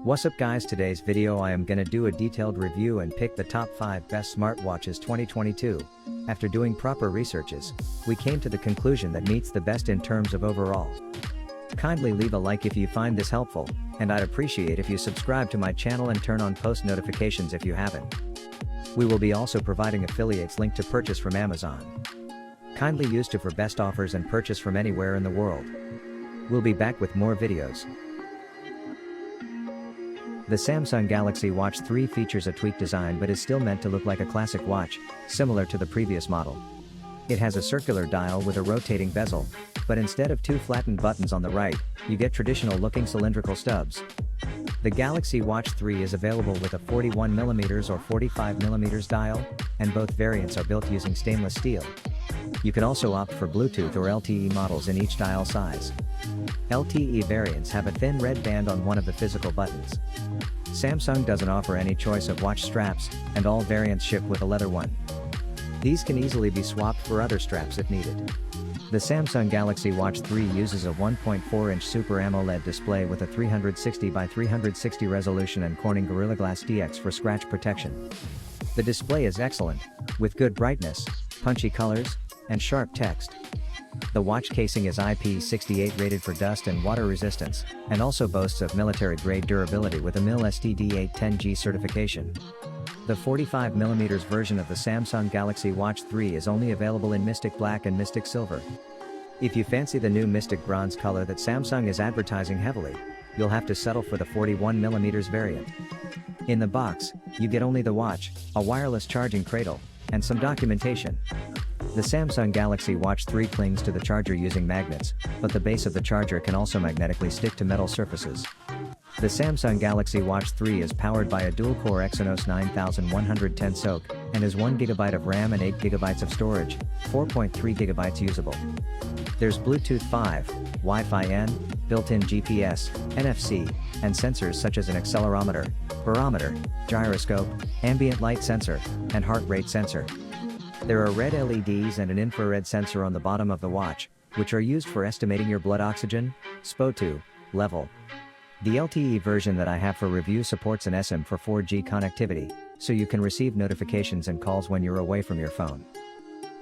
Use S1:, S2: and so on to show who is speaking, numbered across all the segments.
S1: What's up guys, today's video I am gonna do a detailed review and pick the top 5 best smartwatches 2022. After doing proper researches, we came to the conclusion that meets the best in terms of overall. Kindly leave a like if you find this helpful, and I'd appreciate if you subscribe to my channel and turn on post notifications if you haven't. We will be also providing affiliates link to purchase from Amazon. Kindly use to for best offers and purchase from anywhere in the world. We'll be back with more videos. The Samsung Galaxy Watch 3 features a tweaked design but is still meant to look like a classic watch, similar to the previous model. It has a circular dial with a rotating bezel, but instead of two flattened buttons on the right, you get traditional-looking cylindrical stubs. The Galaxy Watch 3 is available with a 41mm or 45mm dial, and both variants are built using stainless steel. You can also opt for Bluetooth or LTE models in each dial size. LTE variants have a thin red band on one of the physical buttons. Samsung doesn't offer any choice of watch straps, and all variants ship with a leather one. These can easily be swapped for other straps if needed. The Samsung Galaxy Watch 3 uses a 1.4-inch Super AMOLED display with a 360 by 360 resolution and Corning Gorilla Glass DX for scratch protection. The display is excellent, with good brightness, punchy colors, and sharp text. The watch casing is IP68 rated for dust and water resistance, and also boasts of military-grade durability with a MIL STD810G certification. The 45mm version of the Samsung Galaxy Watch 3 is only available in Mystic Black and Mystic Silver. If you fancy the new Mystic Bronze color that Samsung is advertising heavily, you'll have to settle for the 41mm variant. In the box, you get only the watch, a wireless charging cradle, and some documentation. The Samsung Galaxy Watch 3 clings to the charger using magnets, but the base of the charger can also magnetically stick to metal surfaces. The Samsung Galaxy Watch 3 is powered by a dual-core Exynos 9110 SoC, and has 1GB of RAM and 8GB of storage, 4.3GB usable. There's Bluetooth 5, Wi-Fi N, built-in GPS, NFC, and sensors such as an accelerometer, barometer, gyroscope, ambient light sensor, and heart rate sensor. There are red LEDs and an infrared sensor on the bottom of the watch, which are used for estimating your blood oxygen, SpO2, level. The LTE version that I have for review supports an SIM for 4G connectivity, so you can receive notifications and calls when you're away from your phone.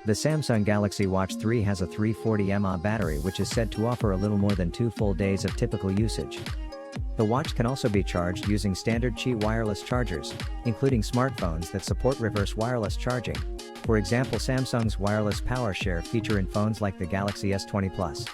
S1: The Samsung Galaxy Watch 3 has a 340 mAh battery which is said to offer a little more than 2 full days of typical usage. The watch can also be charged using standard Qi wireless chargers, including smartphones that support reverse wireless charging. For example, Samsung's wireless power share feature in phones like the Galaxy S20 Plus.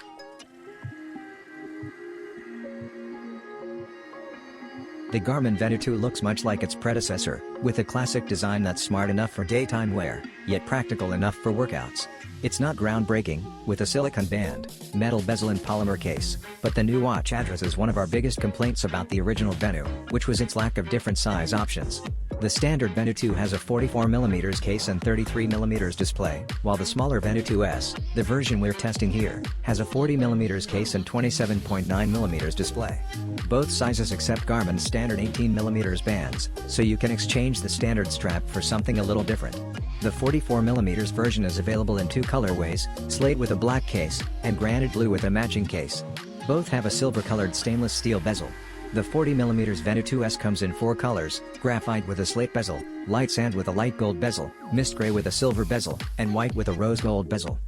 S1: The Garmin Venu 2 looks much like its predecessor, with a classic design that's smart enough for daytime wear, yet practical enough for workouts. It's not groundbreaking, with a silicone band, metal bezel and polymer case, but the new watch addresses one of our biggest complaints about the original Venu, which was its lack of different size options. The standard Venu 2 has a 44mm case and 33mm display, while the smaller Venu 2S, the version we're testing here, has a 40mm case and 27.9mm display. Both sizes accept Garmin's standard 18mm bands, so you can exchange the standard strap for something a little different. The 44mm version is available in two colorways, slate with a black case, and granite blue with a matching case. Both have a silver-colored stainless steel bezel. The 40mm Venu 2S comes in 4 colors: graphite with a slate bezel, light sand with a light gold bezel, mist gray with a silver bezel, and white with a rose gold bezel.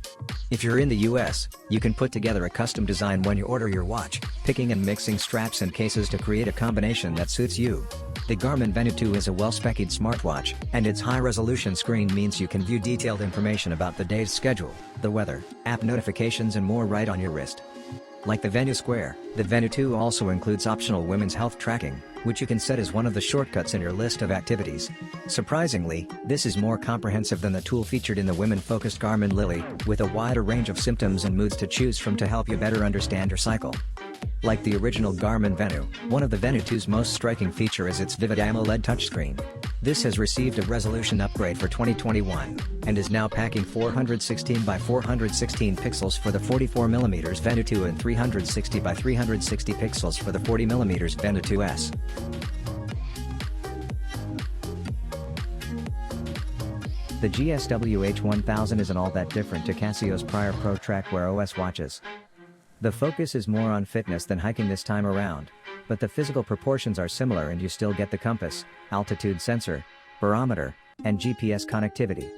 S1: If you're in the US, you can put together a custom design when you order your watch, picking and mixing straps and cases to create a combination that suits you. The Garmin Venu 2 is a well-spec'd smartwatch, and its high-resolution screen means you can view detailed information about the day's schedule, the weather, app notifications and more right on your wrist. Like the Venu Square, the Venu 2 also includes optional women's health tracking, which you can set as one of the shortcuts in your list of activities. Surprisingly, this is more comprehensive than the tool featured in the women-focused Garmin Lily, with a wider range of symptoms and moods to choose from to help you better understand your cycle. Like the original Garmin Venu, one of the Venu 2's most striking feature is its vivid AMOLED touchscreen. This has received a resolution upgrade for 2021, and is now packing 416 by 416 pixels for the 44mm Venu 2 and 360 by 360 pixels for the 40mm Venu 2S. The GSW H1000 isn't all that different to Casio's prior Pro Track Wear OS watches. The focus is more on fitness than hiking this time around, but the physical proportions are similar and you still get the compass, altitude sensor, barometer, and GPS connectivity.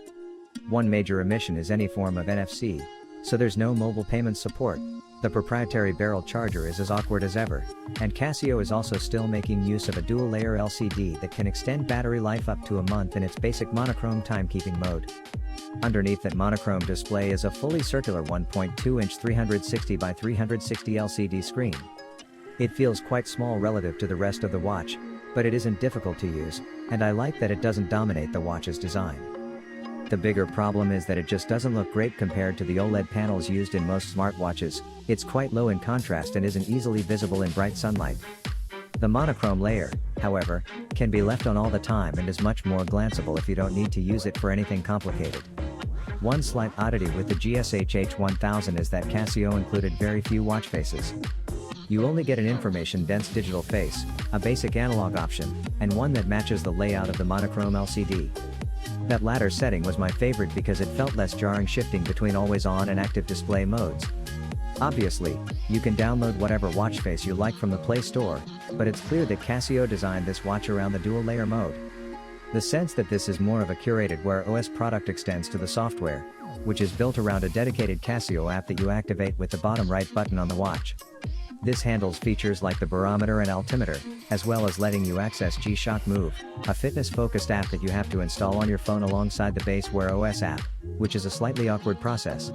S1: One major omission is any form of NFC, so there's no mobile payment support. The proprietary barrel charger is as awkward as ever, and Casio is also still making use of a dual-layer LCD that can extend battery life up to a month in its basic monochrome timekeeping mode. Underneath that monochrome display is a fully circular 1.2-inch 360 by 360 LCD screen. It feels quite small relative to the rest of the watch, but it isn't difficult to use, and I like that it doesn't dominate the watch's design. The bigger problem is that it just doesn't look great compared to the OLED panels used in most smartwatches. It's quite low in contrast and isn't easily visible in bright sunlight. The monochrome layer, however, can be left on all the time and is much more glanceable if you don't need to use it for anything complicated. One slight oddity with the GSH H1000 is that Casio included very few watch faces. You only get an information-dense digital face, a basic analog option, and one that matches the layout of the monochrome LCD. That latter setting was my favorite because it felt less jarring shifting between always-on and active display modes. Obviously, you can download whatever watch face you like from the Play Store, but it's clear that Casio designed this watch around the dual-layer mode. The sense that this is more of a curated Wear OS product extends to the software, which is built around a dedicated Casio app that you activate with the bottom right button on the watch. This handles features like the barometer and altimeter, as well as letting you access G-Shock Move, a fitness-focused app that you have to install on your phone alongside the base Wear OS app, which is a slightly awkward process.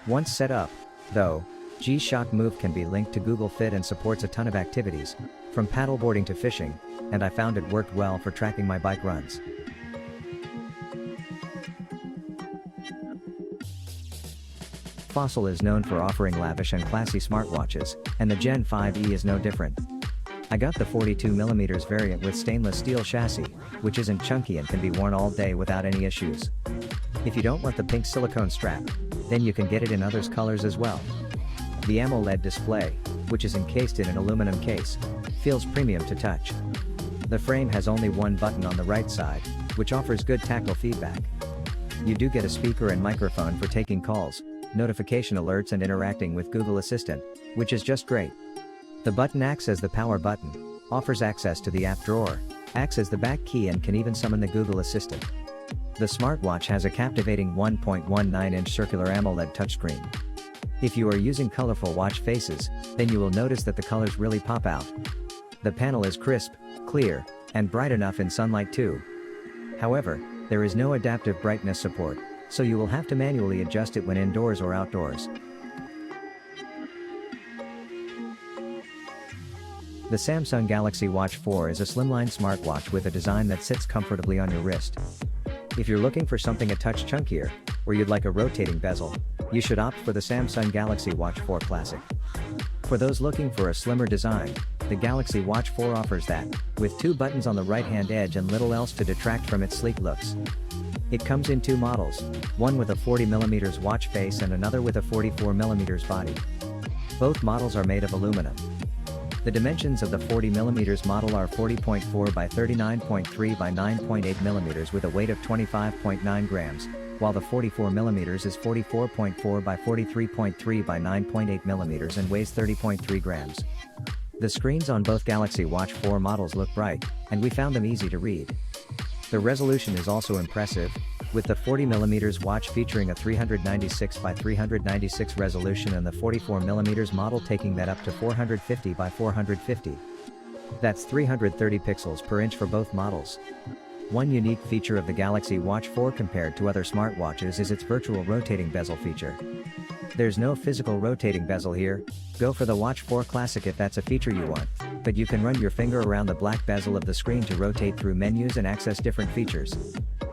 S1: Once set up, though, G-Shock Move can be linked to Google Fit and supports a ton of activities, from paddleboarding to fishing, and I found it worked well for tracking my bike runs. Fossil is known for offering lavish and classy smartwatches, and the Gen 5e is no different. I got the 42mm variant with stainless steel chassis, which isn't chunky and can be worn all day without any issues. If you don't want the pink silicone strap, then you can get it in other colors as well. The AMOLED display, which is encased in an aluminum case, feels premium to touch. The frame has only one button on the right side, which offers good tactile feedback. You do get a speaker and microphone for taking calls, notification alerts and interacting with Google Assistant, which is just great. The button acts as the power button, offers access to the app drawer, acts as the back key and can even summon the Google Assistant. The smartwatch has a captivating 1.19-inch circular AMOLED touchscreen. If you are using colorful watch faces, then you will notice that the colors really pop out. The panel is crisp, clear, and bright enough in sunlight too. However, there is no adaptive brightness support, so you will have to manually adjust it when indoors or outdoors. The Samsung Galaxy Watch 4 is a slimline smartwatch with a design that sits comfortably on your wrist. If you're looking for something a touch chunkier, or you'd like a rotating bezel, you should opt for the Samsung Galaxy Watch 4 Classic. For those looking for a slimmer design, the Galaxy Watch 4 offers that, with two buttons on the right-hand edge and little else to detract from its sleek looks. It comes in two models, one with a 40mm watch face and another with a 44mm body. Both models are made of aluminum. The dimensions of the 40mm model are 40.4 by 39.3 by 9.8mm with a weight of 25.9 grams, while the 44mm is 44.4 by 43.3 by 9.8mm and weighs 30.3 grams. The screens on both Galaxy Watch 4 models look bright, and we found them easy to read. The resolution is also impressive, with the 40mm watch featuring a 396 by 396 resolution and the 44mm model taking that up to 450 by 450. That's 330 pixels per inch for both models. One unique feature of the Galaxy Watch 4 compared to other smartwatches is its virtual rotating bezel feature. There's no physical rotating bezel here. Go for the Watch 4 Classic if that's a feature you want, but you can run your finger around the black bezel of the screen to rotate through menus and access different features.